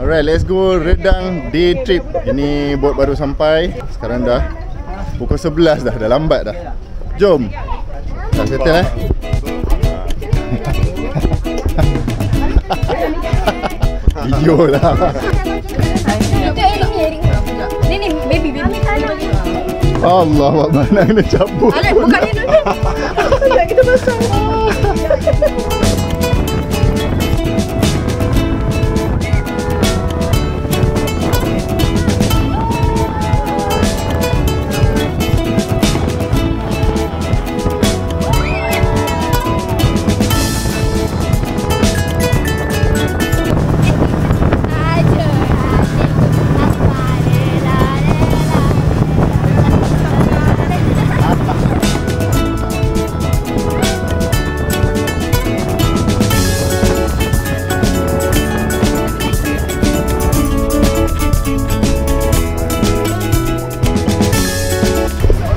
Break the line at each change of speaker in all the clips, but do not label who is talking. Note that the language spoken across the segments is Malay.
Alright, let's go Redang day trip. Ini bot baru sampai. Sekarang dah pukul 11 dah lambat dah. Jom. Dah settle Video lah.
Ni baby.
Allah, mana kena cabut.
Alek, buka ni dulu. Tak kita pasang.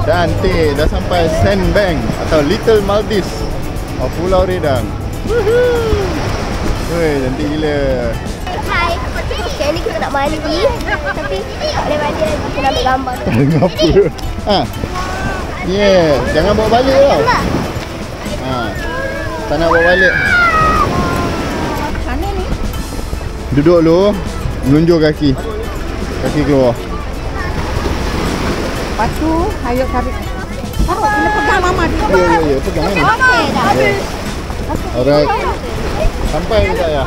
Cantik, dah sampai Sandbank atau Little Maldives of Pulau Redang. Woi, cantik gila.
Hai, sekarang ni kita nak mandi. Tapi tak boleh mandi lagi, kita nak ambil gambar.
Kenapa? Ha. Yeah, jangan bawa balik tau. Ha. Tak nak bawa balik.
Mana ni?
Duduk dulu, menunjuk kaki. Kaki keluar.
Lepas tu, ayo tarik. Oh, kena pegang mama dulu.
Ya, pegang ni.
Okey, dah habis.
Alright. Sampai ke tak ya?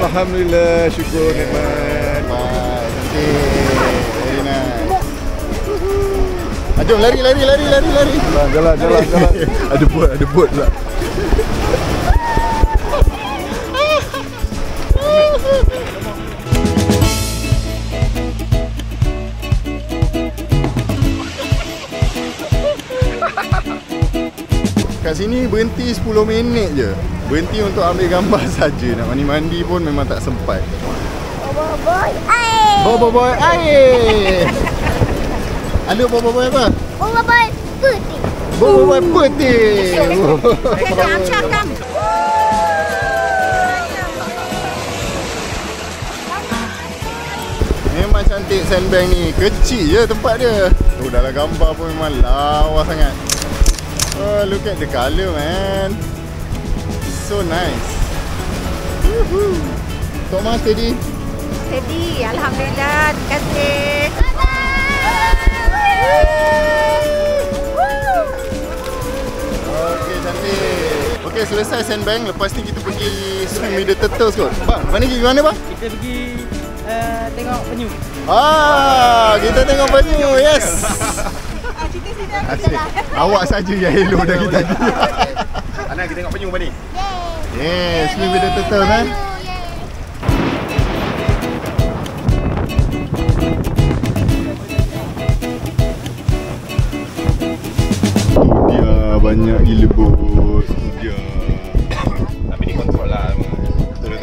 Alhamdulillah, syukur nikmat.
Bye. Cantik. Very nice. Jom lari.
Jalan.
Ada bot pula. Kat sini berhenti 10 minit je. Berhenti untuk ambil gambar saja. Nak mandi-mandi pun memang tak sempat.
Boy, air.
Boy air. Ada boy apa?
Boy, putih.
Boy putih.
Cakam.
Memang cantik Sandbank ni. Kecil je tempat dia. Oh, dalam gambar pun memang lawa sangat. Oh, look at the colour, man. So nice. Woohoo. Tok Mas steady?
Steady, alhamdulillah. Terima kasih.
Okey, cantik. Okey, selesai Sandbank. Lepas ni kita pergi swim with the turtles kot. Bang, mana pergi mana bang?
Kita pergi tengok penyu.
Kita tengok penyu. Yes. Asyik. Awak saja yang hello dari tadi.
Ana kita tengok penyu apa ni?
Yes, swim with the turtles kan. Dia banyak gila bos. Dia.
Tapi ni kontrol lah.
Betul.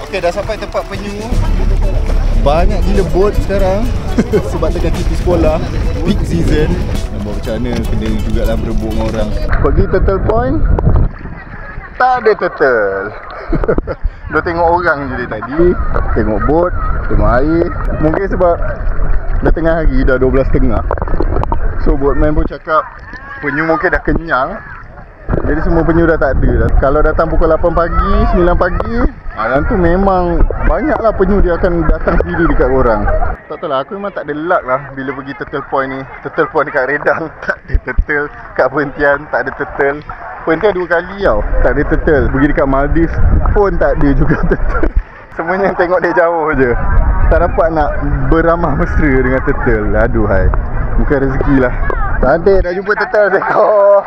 Okey, dah sampai tempat penyu. Banyak gila bot sekarang. Sebab tengah cuti sekolah, peak season. Nampak macam mana kena jugalah berebut dengan orang. Pergi Turtle Point, tak ada turtle. Dia tengok orang je dari tadi. Tengok bot, tengok air. Mungkin sebab dah tengah hari, dah 12.30. So boatman pun cakap penyu mungkin dah kenyang. Jadi semua penyu dah tak ada. Kalau datang pukul 8 pagi, 9 pagi, dan tu memang banyaklah penyu dia akan datang sendiri dekat korang. Tak tahu lah, aku memang tak ada luck lah bila pergi Turtle Point ni. Turtle Point dekat Redang, tak ada turtle. Kat perhentian, tak ada turtle. Perhentian 2 kali tau, tak ada turtle. Pergi dekat Maldives pun tak ada juga turtle. Semuanya tengok dia jauh je. Tak dapat nak beramah mesra dengan turtle. Aduhai, bukan rezeki lah. Cantik, dah jumpa turtle seekor.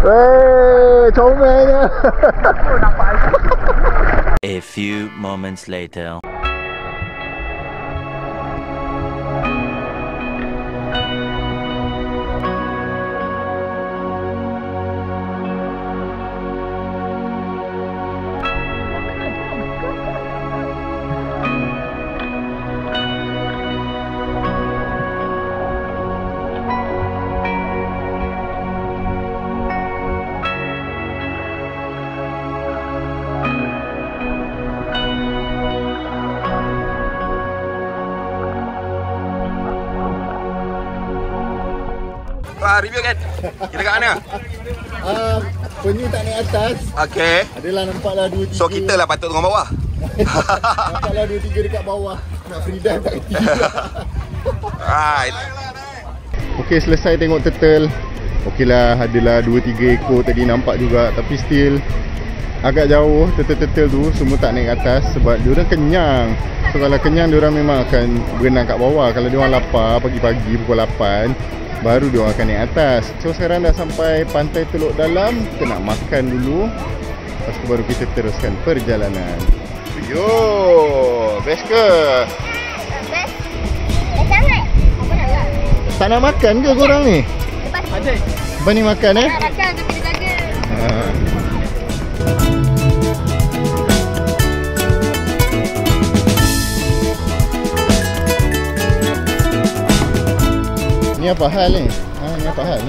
Wey, comelnya.
A few moments later.
review kan. Kita kat mana?
Penyu tak naik atas.
Okey.
Adalah nampaklah 2-3.
So kita lah patut tengok bawah.
Nampaklah 2-3 dekat bawah. Nak free dive tak kerti.
Right.
Okey, selesai tengok turtle. Okeylah, adalah 2-3 ekor tadi nampak juga. Tapi still agak jauh turtle-turtle tu. Semua tak naik atas sebab diorang kenyang. So kalau kenyang diorang memang akan berenang kat bawah. Kalau diorang lapar pagi-pagi pukul 8 baru diorang akan naik atas. So sekarang dah sampai pantai Teluk Dalam. Kita nak makan dulu. Lepas tu baru kita teruskan perjalanan. Yo, best ke?
Best. Dah sangat. Apa nak buat?
Tak nak makan ke korang ni?
Lepas
Abang ni makan
nak makan tapi dia jaga.
Ni apa hal ni? Ni apa hal?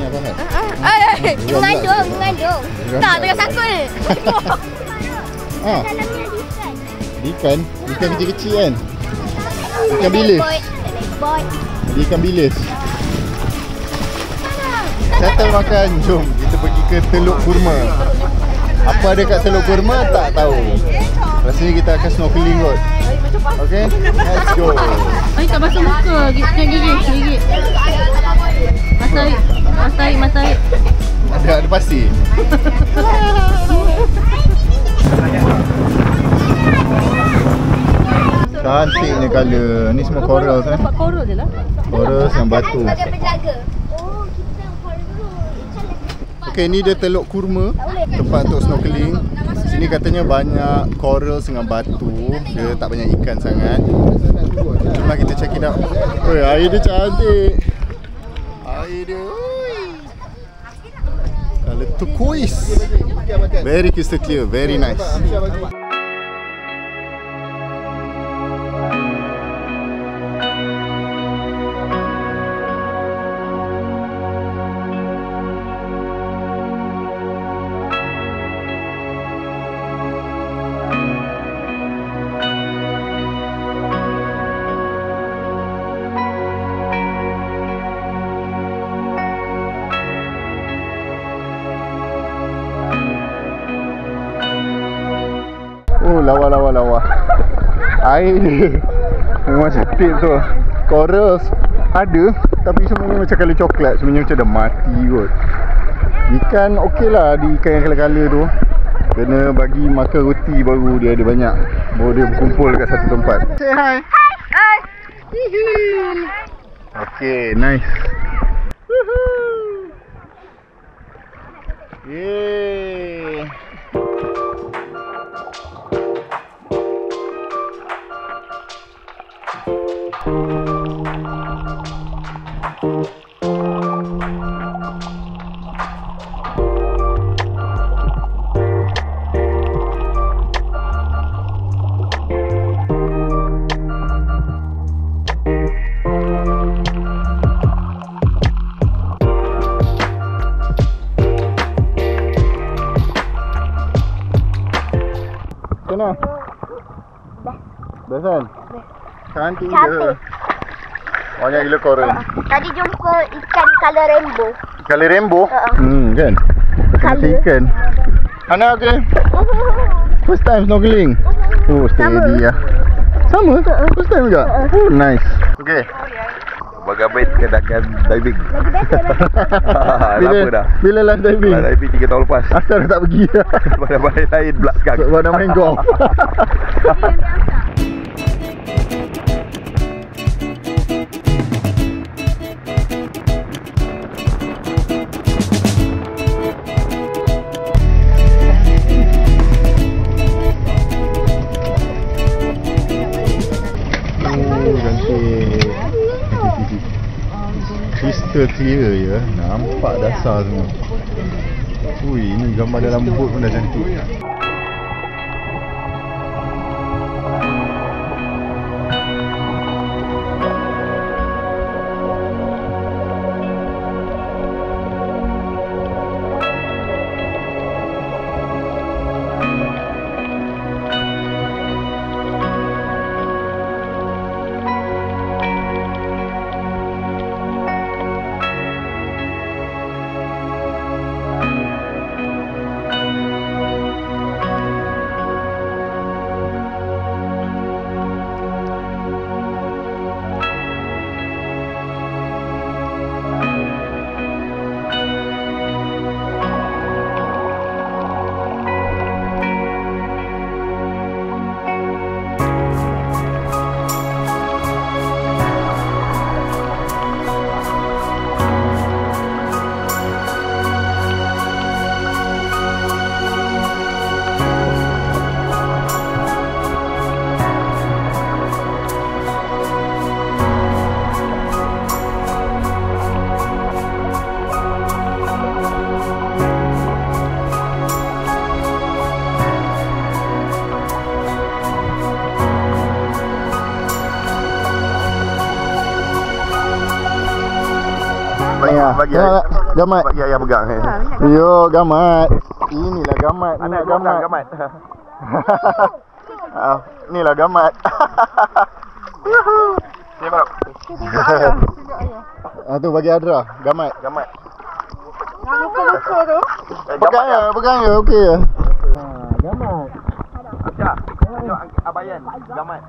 Mengandung. Tak, tengah sangkut ni. Dalamnya ada ikan.
Ikan kecil-kecil kan? Ikan bilis. Ikan bilis. Settle makan. Jom kita pergi ke Teluk Kurma. Apa ada kat Teluk Kurma tak tahu. Rasanya kita akan snorkeling kot. Okay, let's go.
Ay, tak basuh muka. Gigit. Mas tarik.
Ada pasir. Cantiknya colour. Ni semua coral kan?
Nampak coral je lah.
Coral yang batu.
Sebagai penjaga. Oh, kita tengok koral dulu. Ikan
Okey, ni dia Teluk Kurma. Tempat untuk snorkeling. Sini katanya banyak coral dengan batu. Dia tak banyak ikan sangat. Jomlah kita check it out. Oi, air dia cantik. Air dia. Color turquoise. Very crystal clear, very nice. Oh, lawa. Air dia memang cantik tu. Corals ada, tapi semuanya macam colour coklat. Semuanya macam dah mati kot. Ikan okey lah, di ikan yang colour-colour tu. Kena bagi makan roti baru dia ada banyak. Baru dia berkumpul dekat satu tempat. Say hi.
Hai.
Okay, nice. Woohoo. Yeay. Kena? Best kan? Cantik je. Banyak gila coral.
Tadi jumpa ikan color rainbow.
Color rainbow? Kan? Macam ikan. Ana okay? First time snorkeling? Oh, steady lah. Sama? First time juga? Oh, nice. Okay.
Bagai baik kedakan diving. Lama dah.
Bila last diving?
Last diving 3 tahun lepas.
Asal dah tak pergi.
Balik lain belak sekarang.
Sebab dah main golf. Crystal clear ya. Nampak dasar semua. Ui, ini gambar dalam bot pun dah cantik.
Bagi
Gamat.
Bagi ayah pegang.
Yo, gamat. Inilah gamat. Inilah gamat.
Gamat.
Inilah gamat.
Ni bab.
Tu bagi Adra, gamat.
Gamat.
Yang luka-luka tu.
Pegang ya, okey ya. Gamat.
Asyah. Tengok abayan. Gamat.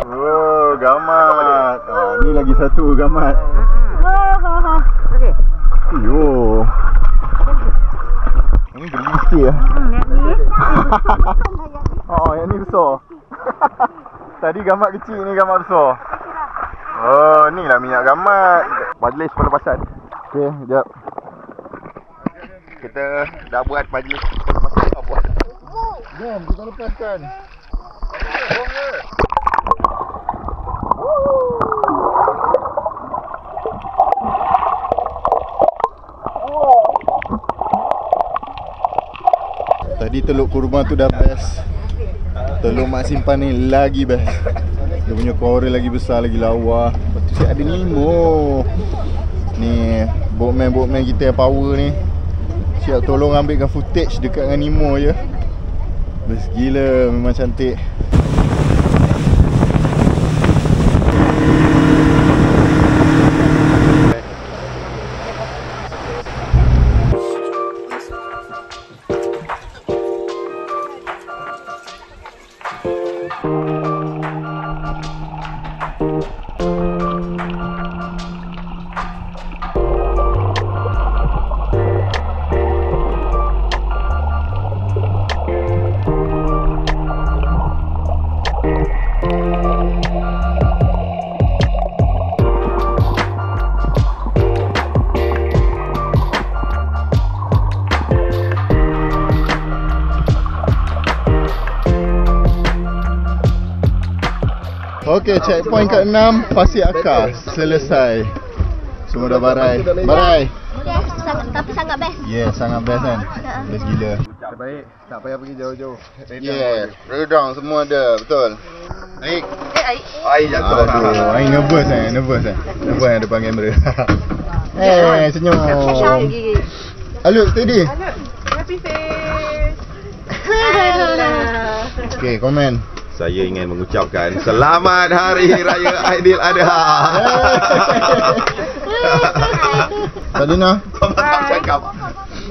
Oh, gamat. Ni lagi satu gamat.
Okey.
Yo. Ini geli sikit lah. Yang ni besar. Tadi gamat kecil, ni gamat besar. Oh, ni lah minyak gamat.
Majlis pelepasan.
Okey, sekejap.
Kita dah buat majlis pelepasan.
Jom, kita lepaskan. Tadi telur kurma tu dah best. Telur mak simpan ni lagi best. Dia punya korel lagi besar, lagi lawa. Lepas tu siap ada Nemo. Ni boatman kita yang power ni. Siap tolong ambilkan footage dekat dengan Nemo je. Best gila, memang cantik. Okey, checkpoint ke-6 Pasir Akar selesai. Semua dah barai. Barai.
Tapi sangat best.
Yeah, sangat best kan. Best gila.
Terbaik. Tak payah pergi jauh-jauh.
Yeah, redang semua ada, betul. Aik.
Air jatuh.
Aduh, Aik nervous Nervous yang depan kamera. Senyum. Alut, steady.
Happy face.
Okey, komen.
Saya ingin mengucapkan Selamat Hari Raya Aidiladha.
Salina.
Tak cakap.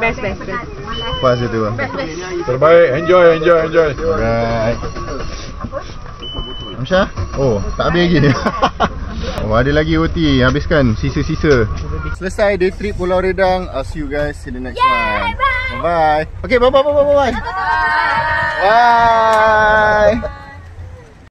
Best.
Pas itu.
Terbaik. Enjoy.
Alright. Amsyah? Oh, tak habis lagi. Oh, ada lagi OT. Habiskan sisa-sisa. Selesai day trip Pulau Redang. I'll see you guys in the next one. Bye. Okay, bye. Bye.